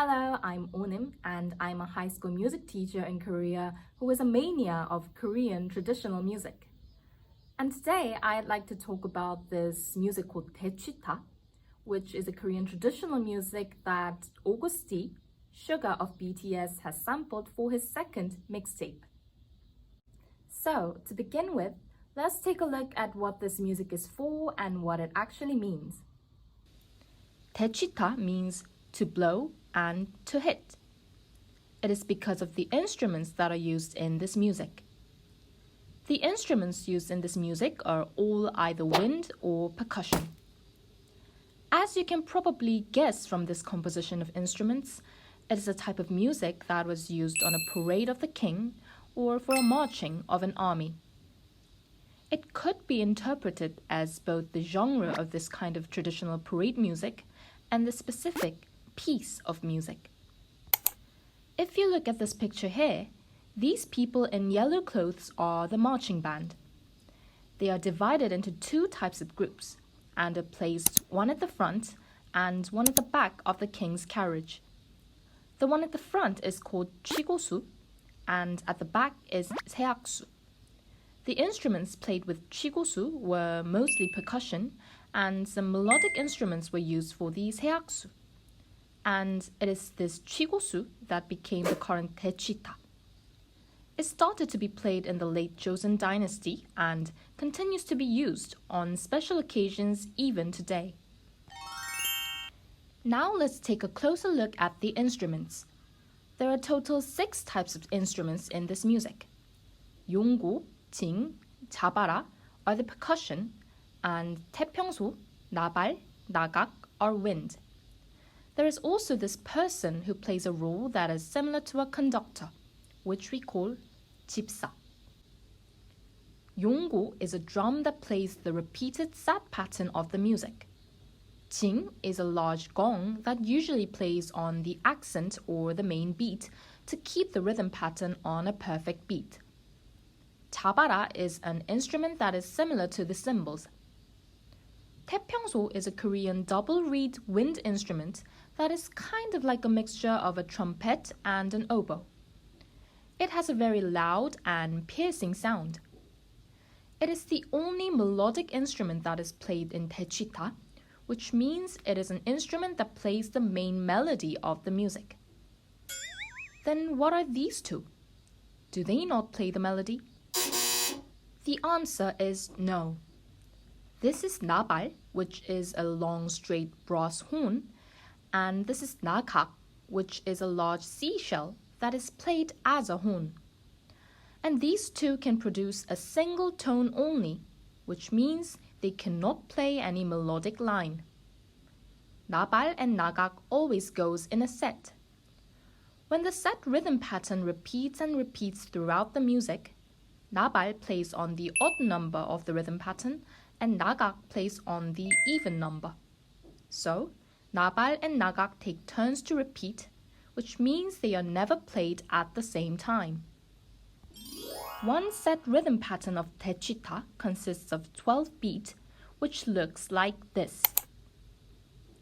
Hello, I'm Onim, and I'm a high school music teacher in Korea who is a mania of Korean traditional music. And today I'd like to talk about this music called Daechwita, which is a Korean traditional music that Augusty, Suga of BTS, has sampled for his second mixtape. So, to begin with, let's take a look at what this music is for and what it actually means. Daechwita means to blow and to hit. It is because of the instruments that are used in this music. The instruments used in this music are all either wind or percussion. As you can probably guess from this composition of instruments, it is a type of music that was used on a parade of the king or for a marching of an army. It could be interpreted as both the genre of this kind of traditional parade music and the specific piece of music. If you look at this picture here, these people in yellow clothes are the marching band. They are divided into two types of groups and are placed one at the front and one at the back of the king's carriage. The one at the front is called chigosu and at the back is seaksu. The instruments played with chigosu were mostly percussion and some melodic instruments were used for the seaksu. And it is this chigosu that became the current Daechwita. It started to be played in the late Joseon dynasty and continues to be used on special occasions even today. Now let's take a closer look at the instruments. There are a total 6 types of instruments in this music. 용고, 징, 잡아라 are the percussion, and 태평소, 나발, 나각 are wind. There is also this person who plays a role that is similar to a conductor, which we call 집사. 용고 is a drum that plays the repeated sad pattern of the music. 징 is a large gong that usually plays on the accent or the main beat to keep the rhythm pattern on a perfect beat. 잡아라 is an instrument that is similar to the cymbals. 태평소 is a Korean double reed wind instrument that is kind of like a mixture of a trumpet and an oboe. It has a very loud and piercing sound. It is the only melodic instrument that is played in Daechwita, which means it is an instrument that plays the main melody of the music. Then what are these two? Do they not play the melody? The answer is no. This is 나발, which is a long straight brass horn, and this is 나각, which is a large seashell that is played as a horn. And these two can produce a single tone only, which means they cannot play any melodic line. 나발 and 나각 always goes in a set. When the set rhythm pattern repeats and repeats throughout the music, 나발 plays on the odd number of the rhythm pattern and 나각 plays on the even number. So, 나발 and 나각 take turns to repeat, which means they are never played at the same time. One set rhythm pattern of Daechwita consists of 12 beats, which looks like this.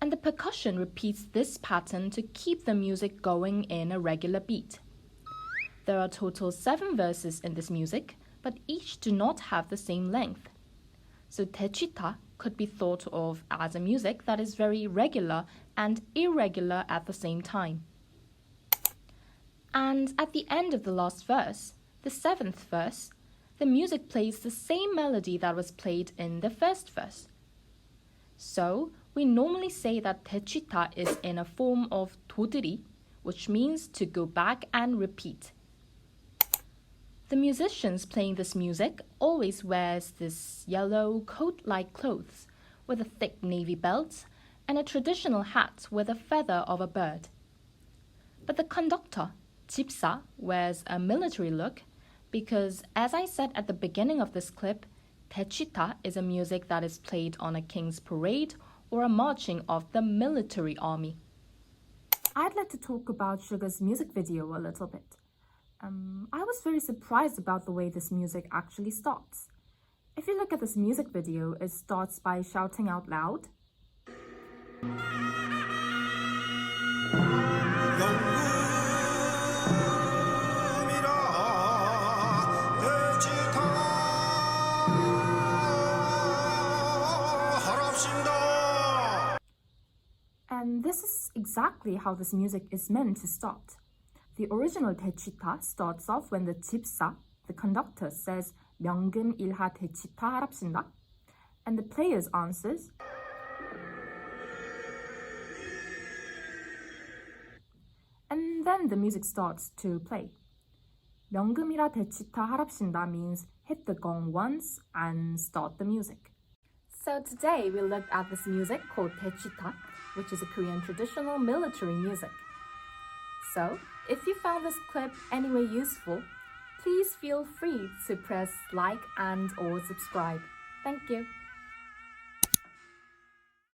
And the percussion repeats this pattern to keep the music going in a regular beat. There are total 7 verses in this music, but each do not have the same length. So Daechwita could be thought of as a music that is very regular and irregular at the same time. And at the end of the last verse, the 7th verse, the music plays the same melody that was played in the first verse. So we normally say that Daechwita is in a form of 도드리, which means to go back and repeat. The musicians playing this music always wears this yellow coat-like clothes with a thick navy belt and a traditional hat with a feather of a bird. But the conductor, 집사, wears a military look because, as I said at the beginning of this clip, Daechwita is a music that is played on a king's parade or a marching of the military army. I'd like to talk about Suga's music video a little bit. I was very surprised about the way this music actually starts. If you look at this music video, it starts by shouting out loud. this is exactly how this music is meant to start. The original 대취타 starts off when the 집사, the conductor, says 명금 일하 대취타 하랍신다, and the players answers and then the music starts to play. 명금이라 대취타 하랍신다 means hit the gong once and start the music. So today we looked at this music called 대취타, which is a Korean traditional military music. So, if you found this clip anyway useful, please feel free to press like and or subscribe. Thank you.